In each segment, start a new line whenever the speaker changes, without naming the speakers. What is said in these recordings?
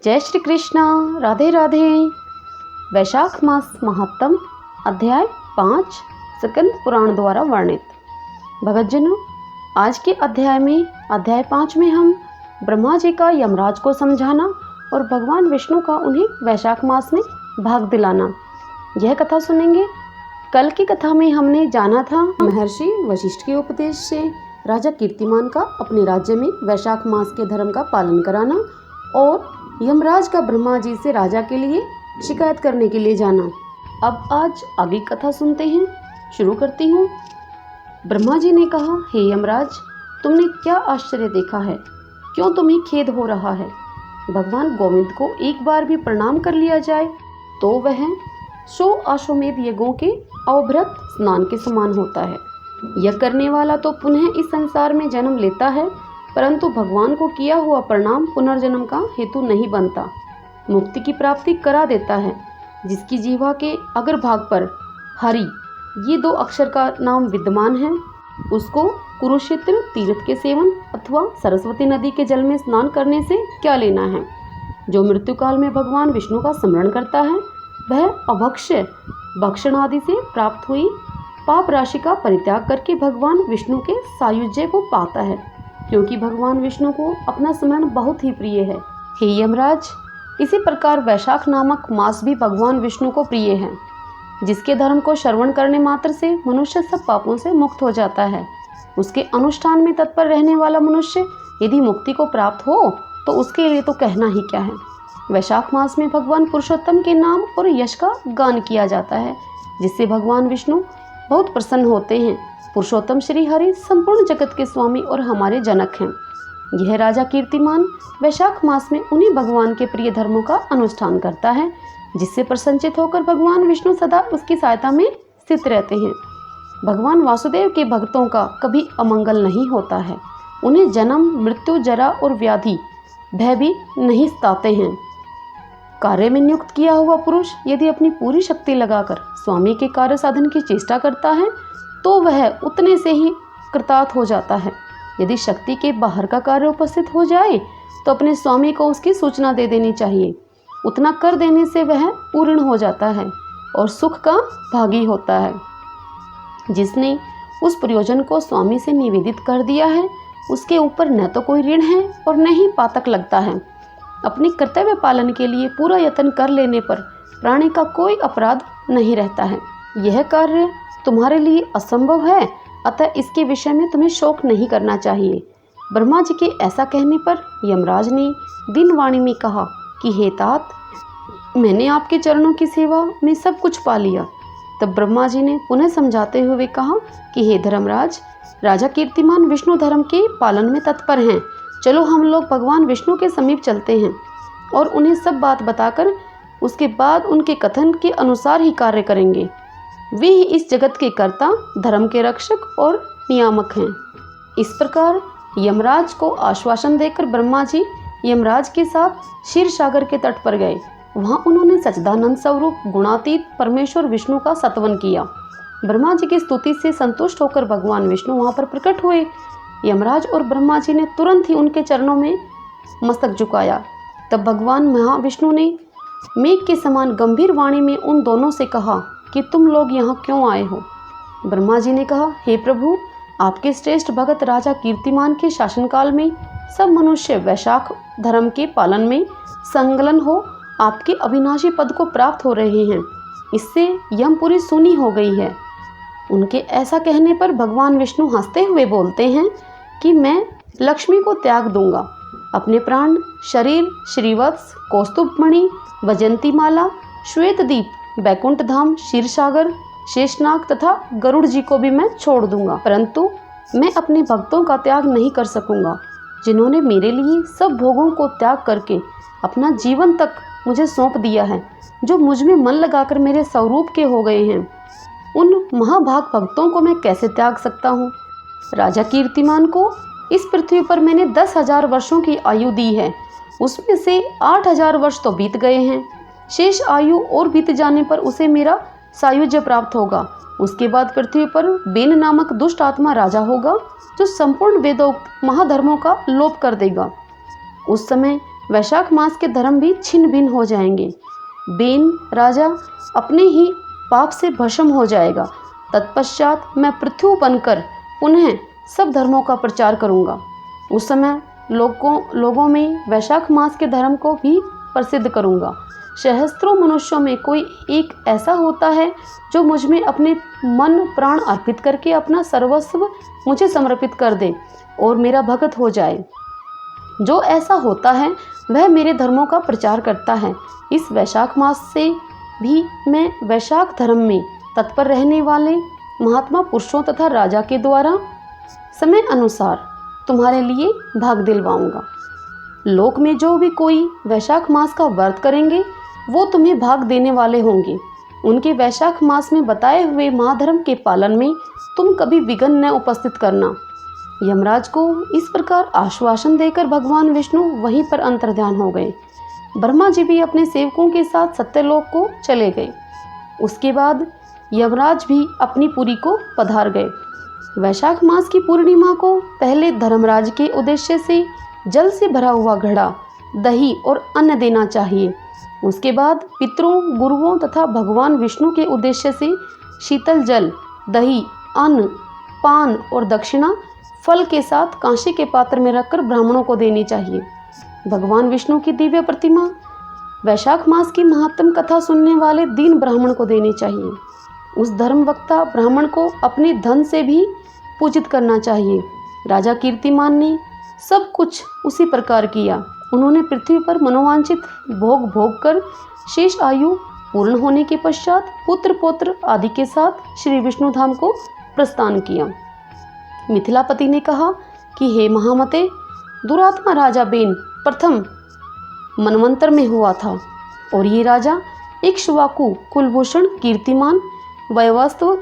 जय श्री कृष्णा। राधे राधे। वैशाख मास महात्म अध्याय 5 स्कंद पुराण द्वारा वर्णित। भगतजनों, आज के अध्याय 5 में हम ब्रह्मा जी का यमराज को समझाना और भगवान विष्णु का उन्हें वैशाख मास में भाग दिलाना, यह कथा सुनेंगे। कल की कथा में हमने जाना था महर्षि वशिष्ठ के उपदेश से राजा कीर्तिमान का अपने राज्य में वैशाख मास के धर्म का पालन कराना और यमराज का ब्रह्मा जी से राजा के लिए शिकायत करने के लिए जाना। अब आज आगे कथा सुनते हैं। शुरू करती हूँ। ब्रह्मा जी ने कहा, हे यमराज, तुमने क्या आश्चर्य देखा है? क्यों तुम्हें खेद हो रहा है? भगवान गोविंद को एक बार भी प्रणाम कर लिया जाए तो वह 100 अश्वमेध यज्ञों के अवभृत स्नान के समान होता है। यह करने वाला तो पुनः इस संसार में जन्म लेता है, परंतु भगवान को किया हुआ प्रणाम पुनर्जन्म का हेतु नहीं बनता, मुक्ति की प्राप्ति करा देता है। जिसकी जीवा के अग्रभाग पर हरि ये 2 अक्षर का नाम विद्यमान है, उसको कुरुक्षेत्र तीर्थ के सेवन अथवा सरस्वती नदी के जल में स्नान करने से क्या लेना है। जो मृत्यु काल में भगवान विष्णु का स्मरण करता है, वह अभक्ष्य भक्षण आदि से प्राप्त हुई पाप राशि का परित्याग करके भगवान विष्णु के सायुज्य को पाता है, क्योंकि भगवान विष्णु को अपना स्मरण बहुत ही प्रिय है। हे यमराज, इसी प्रकार वैशाख नामक मास भी भगवान विष्णु को प्रिय है, जिसके धर्म को श्रवण करने मात्र से मनुष्य सब पापों से मुक्त हो जाता है। उसके अनुष्ठान में तत्पर रहने वाला मनुष्य यदि मुक्ति को प्राप्त हो तो उसके लिए तो कहना ही क्या है। वैशाख मास में भगवान पुरुषोत्तम के नाम और यश का गान किया जाता है, जिससे भगवान विष्णु बहुत प्रसन्न होते हैं। पुरुषोत्तम श्री हरि संपूर्ण जगत के स्वामी और हमारे जनक हैं। यह राजा कीर्तिमान वैशाख मास में उन्हीं भगवान के प्रिय धर्मों का अनुष्ठान करता है, जिससे प्रसन्नचित होकर भगवान विष्णु सदा उसकी सहायता में स्थित रहते हैं। भगवान वासुदेव के भक्तों का कभी अमंगल नहीं होता है। उन्हें जन्म, मृत्यु, जरा और व्याधि भय भी नहीं सताते हैं। कार्य में नियुक्त किया हुआ पुरुष यदि अपनी पूरी शक्ति लगाकर स्वामी के कार्य साधन की चेष्टा करता है तो वह उतने से ही कृतार्थ हो जाता है। यदि शक्ति के बाहर का कार्य उपस्थित हो जाए तो अपने स्वामी को उसकी सूचना दे देनी चाहिए। उतना कर देने से वह पूर्ण हो जाता है और सुख का भागी होता है। जिसने उस प्रयोजन को स्वामी से निवेदित कर दिया है, उसके ऊपर न तो कोई ऋण है और न ही पातक लगता है। अपने कर्तव्य पालन के लिए पूरा यत्न कर लेने पर प्राणी का कोई अपराध नहीं रहता है। यह कार्य तुम्हारे लिए असंभव है, अतः इसके विषय में तुम्हें शोक नहीं करना चाहिए। ब्रह्मा जी के ऐसा कहने पर यमराज ने दीनवाणी में कहा कि हे तात, मैंने आपके चरणों की सेवा में सब कुछ पा लिया। तब ब्रह्मा जी ने पुनः समझाते हुए कहा कि हे धर्मराज, राजा कीर्तिमान विष्णु धर्म के पालन में तत्पर हैं। चलो हम लोग भगवान विष्णु के समीप चलते हैं और उन्हें सब बात बताकर उसके बाद उनके कथन के अनुसार ही कार्य करेंगे। वे ही इस जगत के कर्ता, धर्म के रक्षक और नियामक हैं। इस प्रकार यमराज को आश्वासन देकर ब्रह्मा जी यमराज के साथ क्षीर सागर के तट पर गए। वहाँ उन्होंने सच्चिदानंद स्वरूप गुणातीत परमेश्वर विष्णु का स्तवन किया। ब्रह्मा जी की स्तुति से संतुष्ट होकर भगवान विष्णु वहाँ पर प्रकट हुए। यमराज और ब्रह्मा जी ने तुरंत ही उनके चरणों में मस्तक झुकाया। तब भगवान महाविष्णु ने मेघ के समान गंभीर वाणी में उन दोनों से कहा कि तुम लोग यहाँ क्यों आए हो। ब्रह्मा जी ने कहा, हे प्रभु, आपके श्रेष्ठ भगत राजा कीर्तिमान के शासनकाल में सब मनुष्य वैशाख धर्म के पालन में संलग्न हो आपके अविनाशी पद को प्राप्त हो रहे हैं। इससे यमपुरी सुनी हो गई है। उनके ऐसा कहने पर भगवान विष्णु हंसते हुए बोलते हैं कि मैं लक्ष्मी को त्याग दूंगा। अपने प्राण, शरीर, श्रीवत्स, कौस्तुभमणि, वजंतीमाला, श्वेतदीप, बैकुंठ धाम, क्षीरसागर, शेषनाग तथा गरुड़ जी को भी मैं छोड़ दूंगा, परंतु मैं अपने भक्तों का त्याग नहीं कर सकूंगा, जिन्होंने मेरे लिए सब भोगों को त्याग करके अपना जीवन तक मुझे सौंप दिया है, जो मुझ में मन लगाकर मेरे स्वरूप के हो गए हैं। उन महाभाग भक्तों को मैं कैसे त्याग सकता हूँ। राजा कीर्तिमान को इस पृथ्वी पर मैंने 10,000 वर्षों की आयु दी है, उसमें से 8,000 वर्ष तो बीत गए हैं। शेष आयु और बीत जाने पर उसे मेरा सायुज्य प्राप्त होगा। उसके बाद पृथ्वी पर बेन नामक दुष्ट आत्मा राजा होगा, जो संपूर्ण वेदोक्त महाधर्मों का लोप कर देगा। उस समय वैशाख मास के धर्म भी छिन्न भिन्न हो जाएंगे। बेन राजा अपने ही पाप से भस्म हो जाएगा। तत्पश्चात मैं पृथ्वी बनकर पुनः सब धर्मों का प्रचार करूंगा। उस समय लोगों में वैशाख मास के धर्म को भी प्रसिद्ध करूंगा। सहस्त्रों मनुष्यों में कोई एक ऐसा होता है जो मुझ में अपने मन प्राण अर्पित करके अपना सर्वस्व मुझे समर्पित कर दे और मेरा भक्त हो जाए। जो ऐसा होता है वह मेरे धर्मों का प्रचार करता है। इस वैशाख मास से भी मैं वैशाख धर्म में तत्पर रहने वाले महात्मा पुरुषों तथा राजा के द्वारा समय अनुसार तुम्हारे लिए भाग दिलवाऊंगा। लोक में जो भी कोई वैशाख मास का व्रत करेंगे वो तुम्हें भाग देने वाले होंगे। उनके वैशाख मास में बताए हुए महाधर्म के पालन में तुम कभी विघ्न न उपस्थित करना। यमराज को इस प्रकार आश्वासन देकर भगवान विष्णु वहीं पर अंतर्ध्यान हो गए। ब्रह्मा जी भी अपने सेवकों के साथ सत्यलोक को चले गए। उसके बाद यमराज भी अपनी पुरी को पधार गए। वैशाख मास की पूर्णिमा को पहले धर्मराज के उद्देश्य से जल से भरा हुआ घड़ा, दही और अन्न देना चाहिए। उसके बाद पितरों, गुरुओं तथा भगवान विष्णु के उद्देश्य से शीतल जल, दही, अन्न, पान और दक्षिणा फल के साथ कांसे के पात्र में रखकर ब्राह्मणों को देनी चाहिए। भगवान विष्णु की दिव्य प्रतिमा वैशाख मास की महात्म कथा सुनने वाले दीन ब्राह्मण को देनी चाहिए। उस धर्मवक्ता ब्राह्मण को अपने धन से भी पूजित करना चाहिए। राजा कीर्तिमान ने सब कुछ उसी प्रकार किया। उन्होंने पृथ्वी पर मनोवांछित भोग भोग कर शेष आयु पूर्ण होने के पश्चात पुत्र पौत्र आदि के साथ श्री विष्णु धाम को प्रस्थान किया। मिथिलापति ने कहा कि हे महामते, दुरात्मा राजा बेन प्रथम मनवंतर में हुआ था और ये राजा इक्ष्वाकु कुलभूषण कीर्तिमान वयवास्तव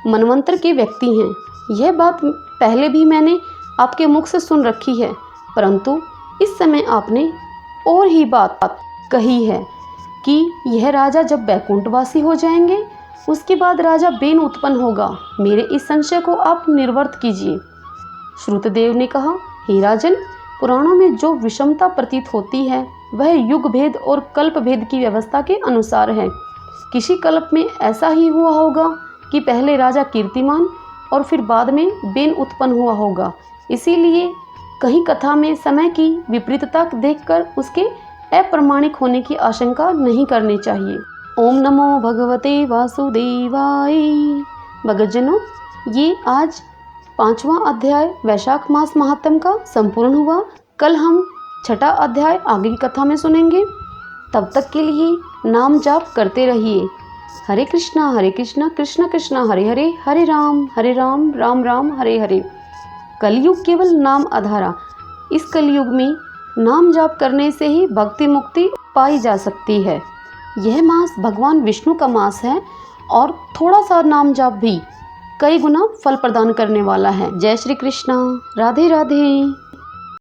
मनवंतर के व्यक्ति हैं। यह बात पहले भी मैंने आपके मुख से सुन रखी है, परंतु इस समय आपने और ही बात कही है कि यह राजा जब बैकुंठवासी हो जाएंगे उसके बाद राजा बेन उत्पन्न होगा। मेरे इस संशय को आप निर्वर्त कीजिए। श्रुतदेव ने कहा, हे राजन, पुराणों में जो विषमता प्रतीत होती है वह युग भेद और कल्प भेद की व्यवस्था के अनुसार है। किसी कल्प में ऐसा ही हुआ होगा कि पहले राजा कीर्तिमान और फिर बाद में बेन उत्पन्न हुआ होगा। इसीलिए कहीं कथा में समय की विपरीतता देखकर उसके अप्रमाणिक होने की आशंका नहीं करनी चाहिए। ओम नमो भगवते वासुदेवाय। भगतजनों, ये आज 5वां अध्याय वैशाख मास महात्म का संपूर्ण हुआ। कल हम 6ठा अध्याय आगे की कथा में सुनेंगे। तब तक के लिए नाम जाप करते रहिए। हरे कृष्णा कृष्ण कृष्ण हरे हरे, हरे राम राम राम हरे हरे। कलयुग केवल नाम आधारा। इस कलयुग में नाम जाप करने से ही भक्ति मुक्ति पाई जा सकती है। यह मास भगवान विष्णु का मास है और थोड़ा सा नाम जाप भी कई गुना फल प्रदान करने वाला है। जय श्री कृष्णा, राधे राधे।